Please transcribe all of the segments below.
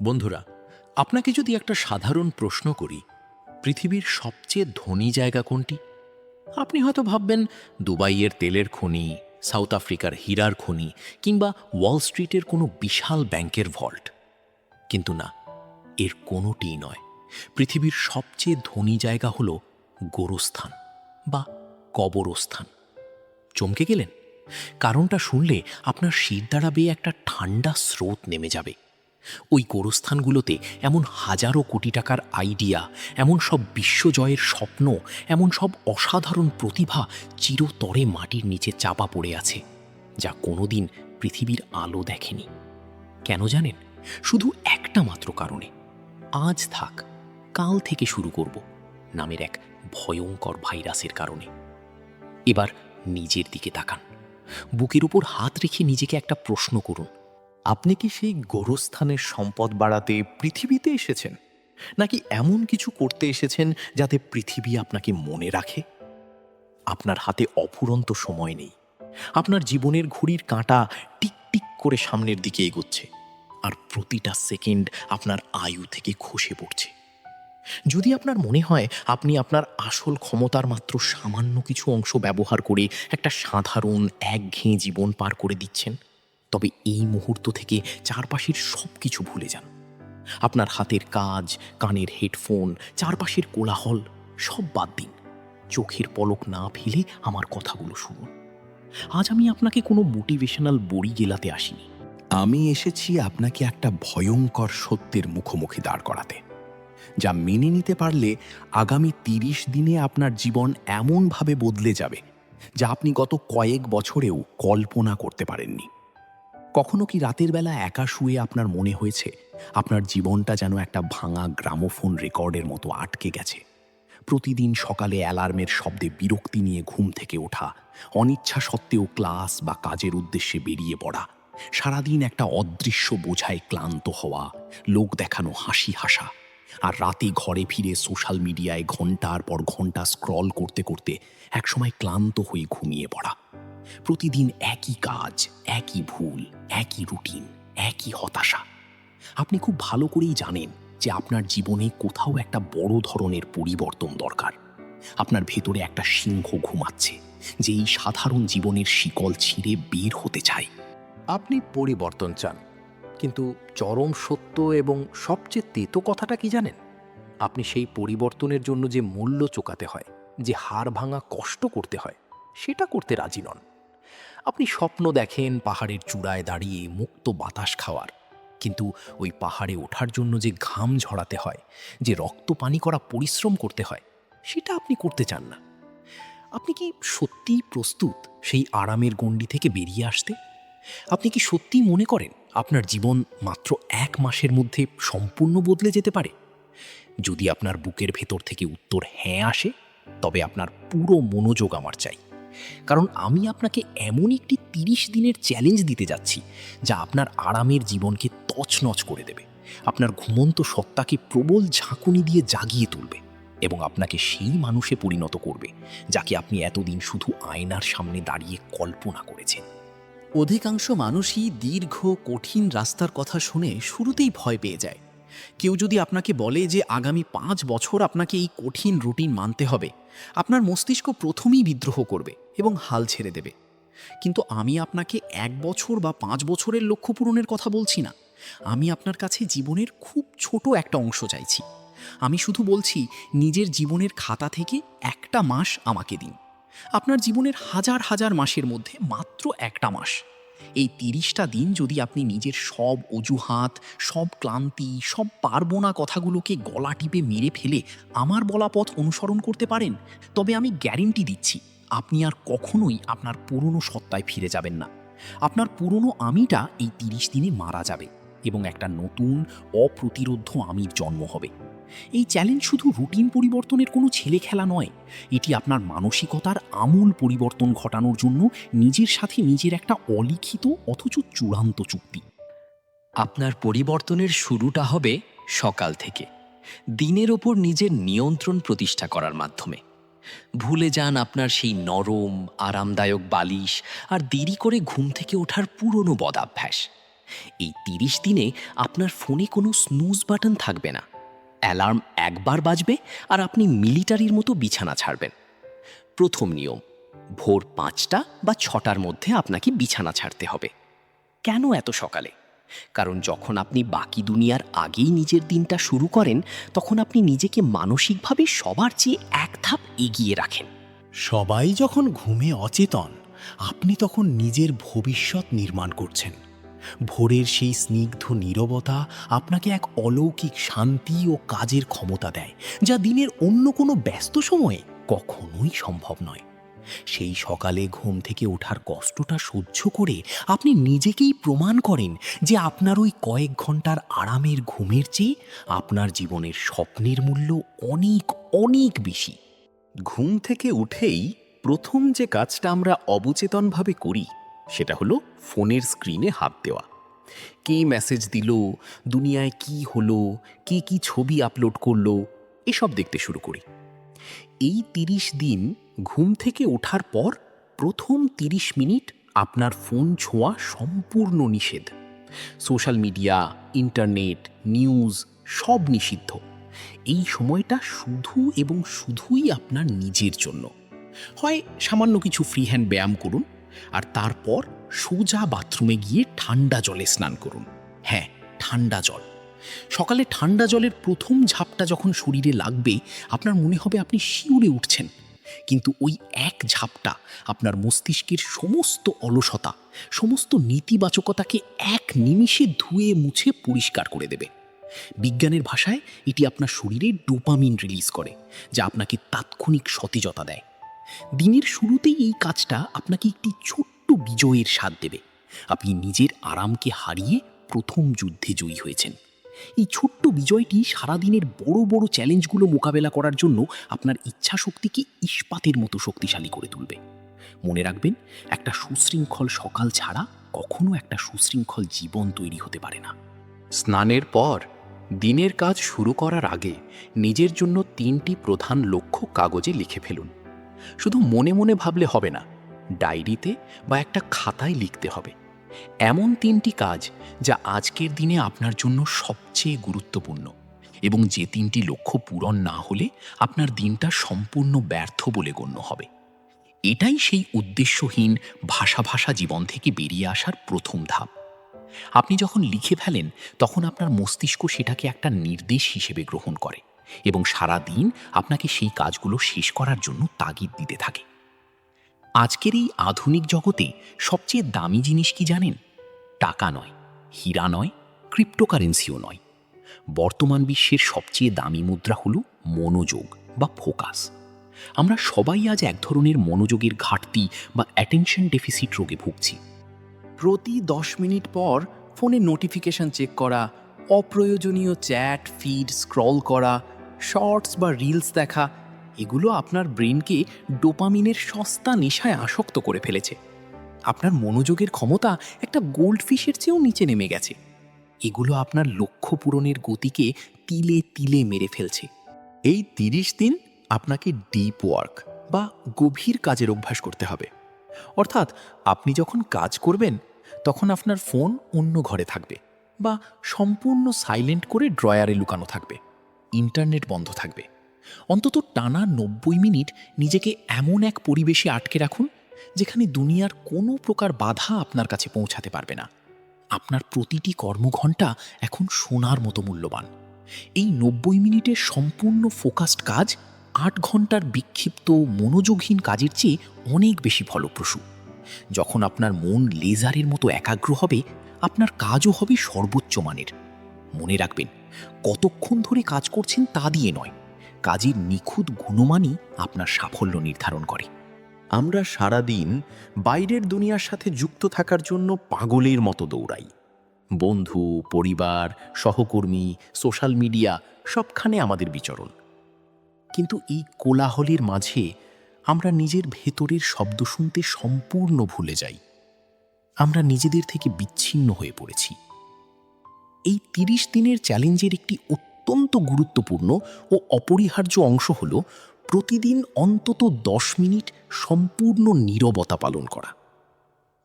বন্ধুরা, আপনাকে যদি একটা সাধারণ প্রশ্ন করি, পৃথিবীর সবচেয়ে ধনী জায়গা কোনটি? আপনি হয়তো ভাববেন দুবাইয়ের তেলের খনি, সাউথ আফ্রিকার হীরার খনি কিংবা ওয়াল স্ট্রিটের কোনো বিশাল ব্যাংকের ভল্ট। কিন্তু না, এর কোনোটিই নয়। পৃথিবীর সবচেয়ে ধনী জায়গা হল গোরস্থান বা কবরস্থান। চমকে গেলেন? কারণটা শুনলে আপনার শিরদাঁড়া বেয়ে একটা ঠান্ডা স্রোত নেমে যাবে। ওই গোরস্থানগুলোতে এমন হাজারো কোটি টাকার আইডিয়া, এমন সব বিশ্বজয়ের স্বপ্ন, এমন সব অসাধারণ প্রতিভা চিরতরে মাটির নিচে চাপা পড়ে আছে, যা কোনোদিন পৃথিবীর আলো দেখেনি। কেন জানেন? শুধু একটা মাত্র কারণে, আজ থাক কাল থেকে শুরু করব নামের এক ভয়ঙ্কর ভাইরাসের কারণে। এবার নিজের দিকে তাকান, বুকের উপর হাত রেখে নিজেকে একটা প্রশ্ন করুন। আপনি কি সেই গোরস্থানের সম্পদ বাড়াতে পৃথিবীতে এসেছেন, নাকি এমন কিছু করতে এসেছেন যাতে পৃথিবী আপনাকে মনে রাখে? আপনার হাতে অফুরন্ত সময় নেই। আপনার জীবনের ঘড়ির কাঁটা টিক টিক করে সামনের দিকে এগোচ্ছে, আর প্রতিটা সেকেন্ড আপনার আয়ু থেকে খসে পড়ছে। যদি আপনার মনে হয় আপনি আপনার আসল ক্ষমতার মাত্র সামান্য কিছু অংশ ব্যবহার করে একটা সাধারণ একঘেয়ে জীবন পার করে দিচ্ছেন, তবে এই মুহূর্ত থেকে চারপাশের সব কিছু ভুলে যান। আপনার হাতের কাজ, কানের হেডফোন, চারপাশের কোলাহল সব বাদ দিন। চোখের পলক না ফেলে আমার কথাগুলো শুনুন। আজ আমি আপনাকে কোনো মোটিভেশনাল বড়ি গেলাতে আসিনি। আমি এসেছি আপনাকে একটা ভয়ঙ্কর সত্যের মুখোমুখি দাঁড় করাতে, যা মেনে নিতে পারলে আগামী 30 দিনে আপনার জীবন এমনভাবে বদলে যাবে যা আপনি গত কয়েক বছরেও কল্পনা করতে পারেননি। কখনো কি রাতের বেলা একা শুয়ে আপনার মনে হয়েছে আপনার জীবনটা যেন একটা ভাঙা গ্রামোফোন রেকর্ডের মতো আটকে গেছে? প্রতিদিন সকালে অ্যালার্মের শব্দে বিরক্তি নিয়ে ঘুম থেকে ওঠা, অনিচ্ছা সত্ত্বেও ক্লাস বা কাজের উদ্দেশ্যে বেরিয়ে পড়া, সারাদিন একটা অদৃশ্য বোঝায় ক্লান্ত হওয়া, লোক দেখানো হাসি হাসা, আর রাতে ঘরে ফিরে সোশ্যাল মিডিয়ায় ঘন্টার পর ঘন্টা স্ক্রল করতে করতে একসময় ক্লান্ত হয়ে ঘুমিয়ে পড়া। প্রতিদিন একই কাজ, একই ভুল, একই রুটিন, একই হতাশা। আপনি খুব ভালো করেই জানেন যে আপনার জীবনে কোথাও একটা বড় ধরনের পরিবর্তন দরকার। আপনার ভেতরে একটা সিংহ ঘুমাচ্ছে, যে এই সাধারণ জীবনের শিকল ছিঁড়ে বের হতে চায়। আপনি পরিবর্তন চান, কিন্তু চরম সত্য এবং সবচেয়ে তেতো কথাটা কি জানেন? আপনি সেই পরিবর্তনের জন্য যে মূল্য চোকাতে হয়, যে হাড় ভাঙা কষ্ট করতে হয়, সেটা করতে রাজি নন। আপনি স্বপ্ন দেখেন পাহাড়ের চূড়ায় দাঁড়িয়ে মুক্ত বাতাস খাওয়ার, কিন্তু ওই পাহাড়ে ওঠার জন্য যে ঘাম ঝরাতে হয়, যে রক্ত পানি করা পরিশ্রম করতে হয়, সেটা আপনি করতে চান না। আপনি কি সত্যিই প্রস্তুত সেই আরামের গণ্ডি থেকে বেরিয়ে আসতে? আপনি কি সত্যিই মনে করেন আপনার জীবন মাত্র 1 মাসের মধ্যে সম্পূর্ণ বদলে যেতে পারে? যদি আপনার বুকের ভেতর থেকে উত্তর হ্যাঁ আসে, তবে আপনার পুরো মনোযোগ আমার চাই। কারণ আমি আপনাকে এমন একটি 30 দিনের চ্যালেঞ্জ দিতে যাচ্ছি, যা আপনার আরামের জীবনকে তছনছ করে দেবে, আপনার ঘুমন্ত সত্তাকে প্রবল ঝাঁকুনি দিয়ে জাগিয়ে তুলবে এবং আপনাকে সেই মানুষে পরিণত করবে যাকে আপনি এতদিন শুধু আয়নার সামনে দাঁড়িয়ে কল্পনা করেছেন। অধিকাংশ মানুষই দীর্ঘ কঠিন রাস্তার কথা শুনে শুরুতেই ভয় পেয়ে যায়। কেউ যদি আপনাকে বলে যে আগামী 5 বছর আপনাকে এই কঠিন রুটিন মানতে হবে, আপনার মস্তিষ্ক প্রথমেই বিদ্রোহ করবে এবং হাল ছেড়ে দেবে। কিন্তু আমি আপনাকে 1 বছর বা 5 বছরের লক্ষ্য পূরণের কথা বলছি না। আমি আপনার কাছে জীবনের খুব ছোট একটা অংশ চাইছি। আমি শুধু বলছি, নিজের জীবনের খাতা থেকে একটা মাস আমাকে দিন। আপনার জীবনের হাজার হাজার মাসের মধ্যে মাত্র একটা মাস। এই 30টা দিন যদি আপনি নিজের সব অজুহাত, সব ক্লান্তি, সব পারবো না কথাগুলোকে গলা টিপে মেরে ফেলে আমার বলা পথ অনুসরণ করতে পারেন, তবে আমি গ্যারেন্টি দিচ্ছি আপনি আর কখনোই আপনার পুরনো সত্তায় ফিরে যাবেন না। আপনার পুরনো আমিটা এই 30 দিনে মারা যাবে এবং একটা নতুন অপ্রতিরোধ্য আমির জন্ম হবে। এই চ্যালেঞ্জ শুধু রুটিন পরিবর্তনের কোনো ছেলে খেলা নয়, এটি আপনার মানসিকতার আমূল পরিবর্তন ঘটানোর জন্য নিজের সাথে নিজের একটা অলিখিত অথচ চূড়ান্ত চুক্তি। আপনার পরিবর্তনের শুরুটা হবে সকাল থেকে, দিনের ওপর নিজের নিয়ন্ত্রণ প্রতিষ্ঠা করার মাধ্যমে। ভুলে যান আপনার সেই নরম আরামদায়ক বালিশ আর দেরি করে ঘুম থেকে ওঠার পুরনো বদাভ্যাস। এই 30 দিনে আপনার ফোনে কোনো স্নুজ বাটন থাকবে না। অ্যালার্ম একবার বাজবে আর আপনি মিলিটারির মতো বিছানা ছাড়বেন। প্রথম নিয়ম, ভোর 5টা বা 6টার মধ্যে আপনাকে বিছানা ছাড়তে হবে। কেন এত সকালে? কারণ যখন আপনি বাকি দুনিয়ার আগেই নিজের দিনটা শুরু করেন, তখন আপনি নিজেকে মানসিকভাবে সবার চেয়ে এক ধাপ এগিয়ে রাখেন। সবাই যখন ঘুমে অচেতন, আপনি তখন নিজের ভবিষ্যৎ নির্মাণ করছেন। ভোরের সেই স্নিগ্ধ নীরবতা আপনাকে এক অলৌকিক শান্তি ও কাজের ক্ষমতা দেয়, যা দিনের অন্য কোনো ব্যস্ত সময়ে কখনোই সম্ভব নয়। সেই সকালে ঘুম থেকে ওঠার কষ্টটা সহ্য করে আপনি নিজেকেই প্রমাণ করেন যে আপনার ওই কয়েক ঘন্টার আরামের ঘুমের চেয়ে আপনার জীবনের স্বপ্নের মূল্য অনেক অনেক বেশি। ঘুম থেকে উঠেই প্রথম যে কাজটা আমরা অবচেতনভাবে করি সেটা হলো ফোনের স্ক্রিনে হাত দেওয়া। কে মেসেজ দিল, দুনিয়ায় কি হলো, কে কি ছবি আপলোড করলো, এসব দেখতে শুরু করি। এই 30 দিন ঘুম থেকে ওঠার পর প্রথম 30 মিনিট আপনার ফোন ছোঁয়া সম্পূর্ণ নিষেধ। সোশ্যাল মিডিয়া, ইন্টারনেট, নিউজ সব নিষিদ্ধ। এই সময়টা শুধু এবং শুধুই আপনার নিজের জন্য। হয় সামান্য কিছু ফ্রি হ্যান্ড ব্যায়াম করুন, আর তারপর সোজা বাথরুমে গিয়ে ঠান্ডা জলে স্নান করুন। হ্যাঁ, ঠান্ডা জল। সকালে ঠান্ডা জলের প্রথম ঝাপটা যখন শরীরে লাগবে, আপনার মনে হবে আপনি শিউরে উঠছেন। কিন্তু ওই এক ঝাপটা আপনার মস্তিষ্কের সমস্ত অলসতা, সমস্ত নেতিবাচকতাকে এক নিমিষে ধুয়ে মুছে পরিষ্কার করে দেবে। বিজ্ঞানের ভাষায় এটি আপনার শরীরে ডোপামিন রিলিজ করে, যা আপনাকে তাৎক্ষণিক সতেজতা দেয়। দিনের শুরুতেই এই কাজটা আপনাকে একটি ছোট্ট বিজয়ের স্বাদ দেবে। আপনি নিজের আরামকে হারিয়ে প্রথম যুদ্ধে জয়ী হয়েছেন। এই ছোট্ট বিজয়টি সারাদিনের বড় বড় চ্যালেঞ্জগুলো মোকাবেলা করার জন্য আপনার ইচ্ছাশক্তিকে ইস্পাতের মতো শক্তিশালী করে তুলবে। মনে রাখবেন, একটা সুশৃঙ্খল সকাল ছাড়া কখনো একটা সুশৃঙ্খল জীবন তৈরি হতে পারে না। স্নানের পর দিনের কাজ শুরু করার আগে নিজের জন্য 3টি প্রধান লক্ষ্য কাগজে লিখে ফেলুন। শুধু মনে মনে ভাবলে হবে না, ডায়েরিতে বা একটা খাতায় লিখতে হবে। এমন 3টি কাজ যা আজকের দিনে আপনার জন্য সবচেয়ে গুরুত্বপূর্ণ, এবং যে 3টি লক্ষ্য পূরণ না হলে আপনার দিনটা সম্পূর্ণ ব্যর্থ বলে গণ্য হবে। এটাই সেই উদ্দেশ্যহীন ভাষা ভাষা জীবন থেকে বেরিয়ে আসার প্রথম ধাপ। আপনি যখন লিখে ফেলেন, তখন আপনার মস্তিষ্ক সেটাকে একটা নির্দেশ হিসেবে গ্রহণ করে এবং সারা দিন আপনাকে সেই কাজগুলো শেষ করার জন্য তাগিদ দিতে থাকে। আজকের এই আধুনিক জগতে সবচেয়ে দামি জিনিস কি জানেন? টাকা নয়, হীরা নয়, ক্রিপ্টোকারেন্সিও নয়। বর্তমান বিশ্বের সবচেয়ে দামি মুদ্রা হলো মনোযোগ বা ফোকাস। আমরা সবাই আজ এক ধরনের মনোযোগের ঘাটতি বা অ্যাটেনশন ডেফিসিট রোগে ভুগছি। প্রতি 10 মিনিট পর ফোনে নোটিফিকেশন চেক করা, অপ্রয়োজনীয় চ্যাট ফিড স্ক্রল করা, শর্টস বা রিলস দেখা, এগুলো আপনার ব্রেনকে ডোপামিনের সস্তা নেশায় আসক্ত করে ফেলেছে। আপনার মনোযোগের ক্ষমতা একটা গোল্ডফিশের চেয়েও নিচে নেমে গেছে। এগুলো আপনার লক্ষ্য পূরণের গতিকে তিলে তিলে মেরে ফেলছে। এই 30 দিন আপনাকে ডিপ ওয়ার্ক বা গভীর কাজের অভ্যাস করতে হবে। অর্থাৎ আপনি যখন কাজ করবেন, তখন আপনার ফোন অন্য ঘরে থাকবে বা সম্পূর্ণ সাইলেন্ট করে ড্রয়ারে লুকানো থাকবে। ইন্টারনেট বন্ধ থাকবে। অন্তত টানা 90 মিনিট নিজেকে এমন এক পরিবেশে আটকে রাখুন যেখানে দুনিয়ার কোনো প্রকার বাধা আপনার কাছে পৌঁছাতে পারবে না। আপনার প্রতিটি কর্মঘণ্টা এখন সোনার মতো মূল্যবান। এই 90 মিনিটের সম্পূর্ণ ফোকাসড কাজ 8 ঘন্টার বিক্ষিপ্ত মনোযোগহীন কাজের চেয়ে অনেক বেশি ফলপ্রসূ। যখন আপনার মন লেজারের মতো একাগ্র হবে, আপনার কাজও হবে সর্বোচ্চ মানের। মনে রাখবেন, কতক্ষণ ধরে কাজ করছেন তা দিয়ে নয়, কাজের নিখুঁত গুণমানই আপনার সাফল্য নির্ধারণ করে। আমরা সারাদিন বাইরের দুনিয়ার সাথে যুক্ত থাকার জন্য পাগলের মতো দৌড়াই। বন্ধু, পরিবার, সহকর্মী, সোশ্যাল মিডিয়া সবখানে আমাদের বিচরণ। কিন্তু এই কোলাহলের মাঝে আমরা নিজের ভেতরের শব্দ শুনতে সম্পূর্ণ ভুলে যাই। আমরা নিজেদের থেকে বিচ্ছিন্ন হয়ে পড়েছি। এই 30 দিনের চ্যালেঞ্জের একটি অত্যন্ত গুরুত্বপূর্ণ ও অপরিহার্য অংশ হল প্রতিদিন অন্তত 10 মিনিট সম্পূর্ণ নীরবতা পালন করা।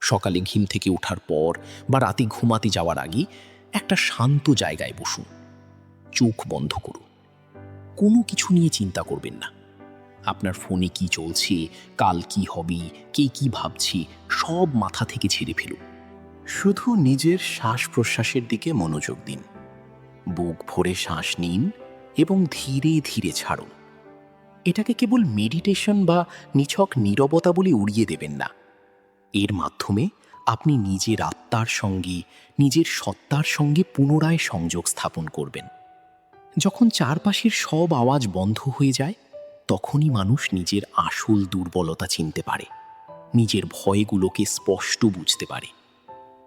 সকালে ঘুম থেকে ওঠার পর বা রাতে ঘুমাতে যাওয়ার আগে একটা শান্ত জায়গায় বসুন। চোখ বন্ধ করুন। কোনো কিছু নিয়ে চিন্তা করবেন না। আপনার ফোনে কি চলছে, কাল কি হবে, কে কি ভাবছে, সব মাথা থেকে ছেড়ে ফেলুন। শুধু নিজের শ্বাস প্রশ্বাসের দিকে মনোযোগ দিন। বুক ভরে শ্বাস নিন এবং ধীরে ধীরে ছাড়ুন। এটাকে কেবল মেডিটেশন বা নিছক নীরবতা বলে উড়িয়ে দেবেন না। এর মাধ্যমে আপনি নিজের আত্মার সঙ্গে, নিজের সত্তার সঙ্গে পুনরায় সংযোগ স্থাপন করবেন। যখন চারপাশের সব আওয়াজ বন্ধ হয়ে যায়, তখনই মানুষ নিজের আসল দুর্বলতা চিনতে পারে, নিজের ভয়গুলোকে স্পষ্ট বুঝতে পারে,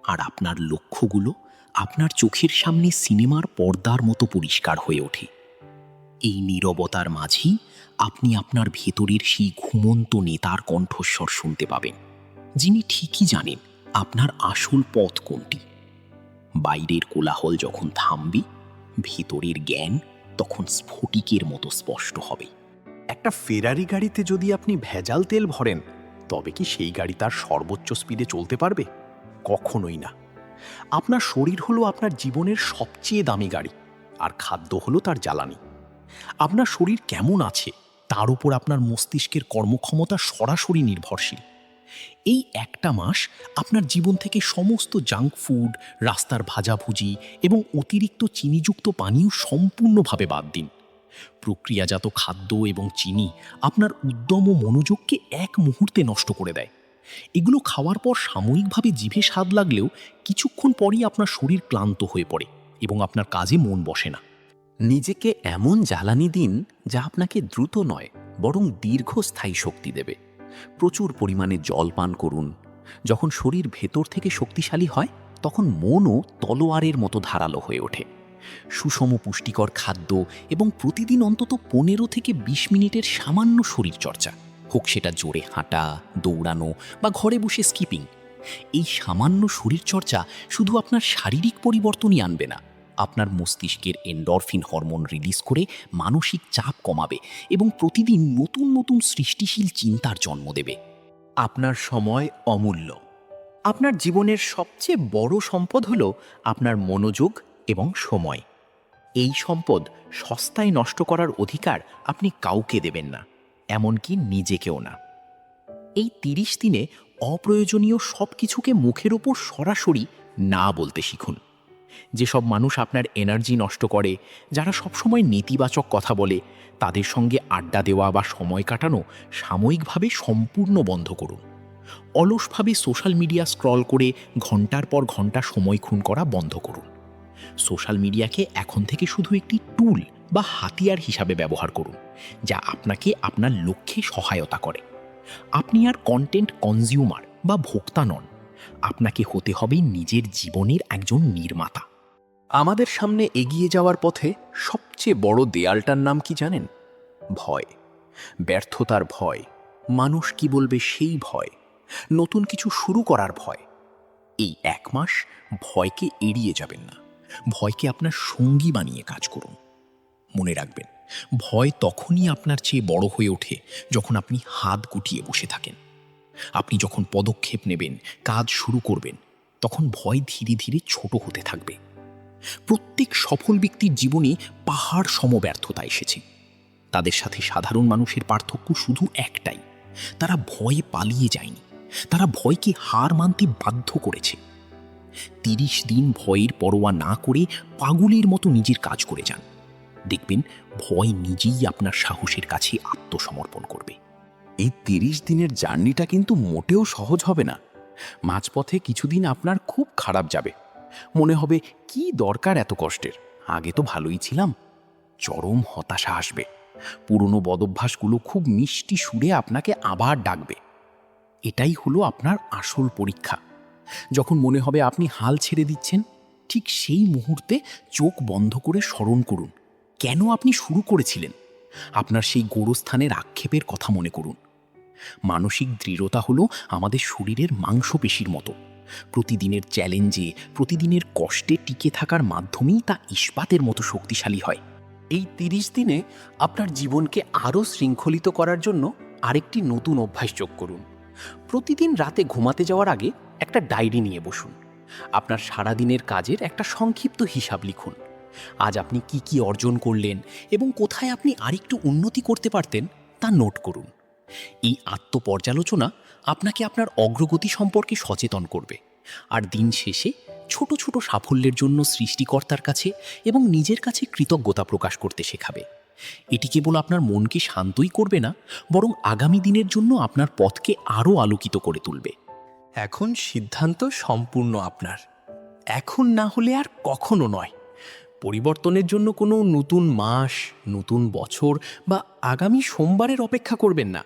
আর আপনার লক্ষ্যগুলো আপনার চোখের সামনে সিনেমার পর্দার মতো পরিষ্কার হয়ে ওঠে। এই নীরবতার মাঝেই আপনি আপনার ভেতরের সেই ঘুমন্ত নেতার কণ্ঠস্বর শুনতে পাবেন, যিনি ঠিকই জানেন আপনার আসল পথ কোনটি। বাইরের কোলাহল যখন থামবে, ভেতরের জ্ঞান তখন স্ফটিকের মতো স্পষ্ট হবে। একটা ফেরারি গাড়িতে যদি আপনি ভেজাল তেল ভরেন, তবে কি সেই গাড়ি তার সর্বোচ্চ স্পিডে চলতে পারবে? কখনোই না। আপনার শরীর হলো আপনার জীবনের সবচেয়ে দামি গাড়ি, আর খাদ্য হলো তার জ্বালানি। আপনার শরীর কেমন আছে তার উপর আপনার মস্তিষ্কের কর্মক্ষমতা সরাসরি নির্ভরশীল। এই একটা মাস আপনার জীবন থেকে সমস্ত জাঙ্ক ফুড, রাস্তার ভাজাভুজি এবং অতিরিক্ত চিনিযুক্ত পানীয় সম্পূর্ণভাবে বাদ দিন। প্রক্রিয়াজাত খাদ্য এবং চিনি আপনার উদ্যম ও মনোযোগকে এক মুহূর্তে নষ্ট করে দেয়। এগুলো খাওয়ার পর সাময়িকভাবে জিভে স্বাদ লাগলেও কিছুক্ষণ পরই আপনার শরীর ক্লান্ত হয়ে পড়ে এবং আপনার কাজে মন বসে না। নিজেকে এমন জ্বালানি দিন যা আপনাকে দ্রুত নয় বরং দীর্ঘস্থায়ী শক্তি দেবে। প্রচুর পরিমাণে জল পান করুন। যখন শরীর ভেতর থেকে শক্তিশালী হয়, তখন মনও তলোয়ারের মতো ধারালো হয়ে ওঠে। সুষম পুষ্টিকর খাদ্য এবং প্রতিদিন অন্তত 15 থেকে 20 মিনিটের সামান্য শরীরচর্চা, হোক সেটা জোরে হাঁটা, দৌড়ানো বা ঘরে বসে স্কিপিং। এই সামান্য শরীরচর্চা শুধু আপনার শারীরিক পরিবর্তনই আনবে না, আপনার মস্তিষ্কের এন্ডরফিন হরমোন রিলিজ করে মানসিক চাপ কমাবে এবং প্রতিদিন নতুন নতুন সৃষ্টিশীল চিন্তার জন্ম দেবে। আপনার সময় অমূল্য। আপনার জীবনের সবচেয়ে বড় সম্পদ হলো আপনার মনোযোগ এবং সময়। এই সম্পদ সস্তায় নষ্ট করার অধিকার আপনি কাউকে দেবেন না, এমনকি নিজেকেও না। এই 30 দিনে অপ্রয়োজনীয় সব কিছুকে মুখের ওপর সরাসরি না বলতে শিখুন। যেসব মানুষ আপনার এনার্জি নষ্ট করে, যারা সবসময় নেতিবাচক কথা বলে, তাদের সঙ্গে আড্ডা দেওয়া বা সময় কাটানো সাময়িকভাবে সম্পূর্ণ বন্ধ করুন। অলসভাবে সোশ্যাল মিডিয়া স্ক্রল করে ঘন্টার পর ঘন্টা সময় খুন করা বন্ধ করুন। সোশ্যাল মিডিয়াকে এখন থেকে শুধু একটি টুল বা হাতিয়ার হিসাবে ব্যবহার করুন, যা আপনাকে আপনার লক্ষ্যে সহায়তা করে। আপনি আর কন্টেন্ট কনজিউমার বা ভোক্তা নন, আপনাকে হতে হবে নিজের জীবনের একজন নির্মাতা। আমাদের সামনে এগিয়ে যাওয়ার পথে সবচেয়ে বড় দেয়ালটার নাম কি জানেন? ভয়। ব্যর্থতার ভয়, মানুষ কি বলবে সেই ভয়, নতুন কিছু শুরু করার ভয়। এই 1 মাস ভয়কে এড়িয়ে যাবেন না, ভয়কে আপনার সঙ্গী বানিয়ে কাজ করুন। মনে রাখবেন, ভয় তখনই আপনার চেয়ে বড় হয়ে ওঠে যখন আপনি হাত গুটিয়ে বসে থাকেন। আপনি যখন পদক্ষেপ নেবেন, কাজ শুরু করবেন, তখন ভয় ধীরে ধীরে ছোট হতে থাকবে। প্রত্যেক সফল ব্যক্তির জীবনে পাহাড় সম ব্যর্থতা এসেছে। তাদের সাথে সাধারণ মানুষের পার্থক্য শুধু একটাই, তারা ভয়ে পালিয়ে যায়নি, তারা ভয়কে হার মানতে বাধ্য করেছে। 30 দিন ভয়ের পরোয়া না করে পাগলের মতো নিজের কাজ করে যান। দেখবেন ভয় নিজেই আপনার সাহসের কাছে আত্মসমর্পণ করবে। এই 30 দিনের জার্নিটা কিন্তু মোটেও সহজ হবে না। মাঝপথে কিছুদিন আপনার খুব খারাপ যাবে, মনে হবে কি দরকার এত কষ্টের, আগে তো ভালোই ছিলাম। চরম হতাশা আসবে, পুরনো বদভ্যাসগুলো খুব মিষ্টি সুরে আপনাকে আবার ডাকবে। এটাই হলো আপনার আসল পরীক্ষা। যখন মনে হবে আপনি হাল ছেড়ে দিচ্ছেন, ঠিক সেই মুহূর্তে চোখ বন্ধ করে স্মরণ করুন কেন আপনি শুরু করেছিলেন। আপনার সেই গোরস্থানের আক্ষেপের কথা মনে করুন। মানসিক দৃঢ়তা হলো আমাদের শরীরের মাংসপেশির মতো। প্রতিদিনের চ্যালেঞ্জে, প্রতিদিনের কষ্টে টিকে থাকার মাধ্যমেই তা ইস্পাতের মতো শক্তিশালী হয়। এই 30 দিনে আপনার জীবনকে আরও শৃঙ্খলিত করার জন্য আরেকটি নতুন অভ্যাস যোগ করুন। প্রতিদিন রাতে ঘুমাতে যাওয়ার আগে একটা ডায়েরি নিয়ে বসুন। আপনার সারাদিনের কাজের একটা সংক্ষিপ্ত হিসাব লিখুন। আজ আপনি কি কি অর্জন করলেন এবং কোথায় আপনি আরেকটু উন্নতি করতে পারতেন তা নোট করুন। এই আত্মপর্যালোচনা আপনাকে আপনার অগ্রগতি সম্পর্কে সচেতন করবে, আর দিন শেষে ছোট ছোট সাফল্যের জন্য সৃষ্টিকর্তার কাছে এবং নিজের কাছে কৃতজ্ঞতা প্রকাশ করতে শেখাবে। এটি কেবল আপনার মনকে শান্তই করবে না, বরং আগামী দিনের জন্য আপনার পথকে আরও আলোকিত করে তুলবে। এখন সিদ্ধান্ত সম্পূর্ণ আপনার। এখন না হলে আর কখনো নয়। পরিবর্তনের জন্য কোনো নতুন মাস, নতুন বছর বা আগামী সোমবারের অপেক্ষা করবেন না।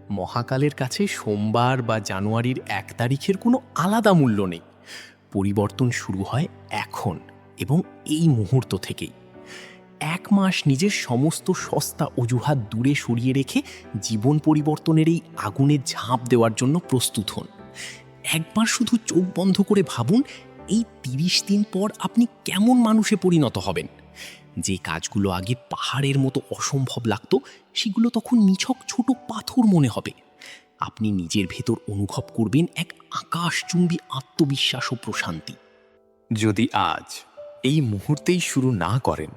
মহাকালের কাছে সোমবার বা জানুয়ারির 1 তারিখের কোনো আলাদা মূল্য নেই। পরিবর্তন শুরু হয় এখন এবং এই মুহূর্ত থেকেই। 1 মাস নিজের সমস্ত সস্তা অজুহাত দূরে সরিয়ে রেখে জীবন পরিবর্তনের এই আগুনে ঝাঁপ দেওয়ার জন্য প্রস্তুত হন। একবার শুধু চোখ বন্ধ করে ভাবুন, এই 30 দিন পর আপনি কেমন মানুষে পরিণত হবেন। যে কাজগুলো আগে পাহাড়ের মতো অসম্ভব লাগতো, সেগুলো তখন নিছক ছোট পাথর মনে হবে। আপনি নিজের ভেতর অনুভব করবেন এক আকাশচুম্বী আত্মবিশ্বাস ও প্রশান্তি। যদি আজ এই মুহূর্তেই শুরু না করেন,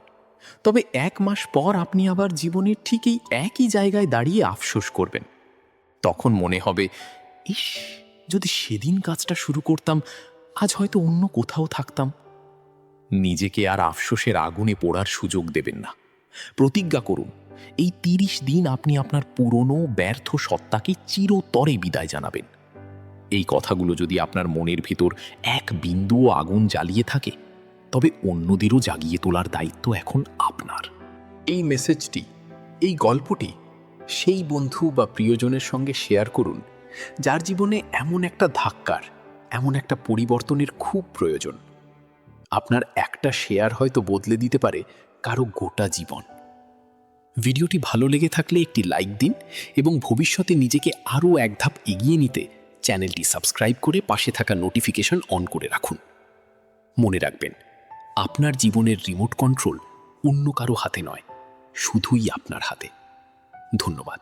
তবে 1 মাস পর আপনি আবার জীবনের ঠিক এই একই জায়গায় দাঁড়িয়ে আফসোস করবেন। তখন মনে হবে, ইস, যদি সেদিন কাজটা শুরু করতাম, আজ হয়তো অন্য কোথাও থাকতাম। নিজেকে আর আফসোসের আগুনে পোড়ার সুযোগ দেবেন না। প্রতিজ্ঞা করুন, এই 30 দিন আপনি আপনার পুরনো ব্যর্থ সত্তাকে চিরতরে বিদায় জানাবেন। এই কথাগুলো যদি আপনার মনের ভিতর এক বিন্দুও আগুন জ্বালিয়ে থাকে, তবে অন্যদেরও জাগিয়ে তোলার দায়িত্ব এখন আপনার। এই মেসেজটি, এই গল্পটি সেই বন্ধু বা প্রিয়জনের সঙ্গে শেয়ার করুন, যার জীবনে এমন একটা ধাক্কার, এমন একটা পরিবর্তনের খুব প্রয়োজন। আপনার একটা শেয়ার হয়তো বদলে দিতে পারে কারো গোটা জীবন। ভিডিওটি ভালো লেগে থাকলে একটি লাইক দিন এবং ভবিষ্যতে নিজেকে আরও এক ধাপ এগিয়ে নিতে চ্যানেলটি সাবস্ক্রাইব করে পাশে থাকা নোটিফিকেশন অন করে রাখুন। মনে রাখবেন, আপনার জীবনের রিমোট কন্ট্রোল অন্য কারো হাতে নয়, শুধুই আপনার হাতে। ধন্যবাদ।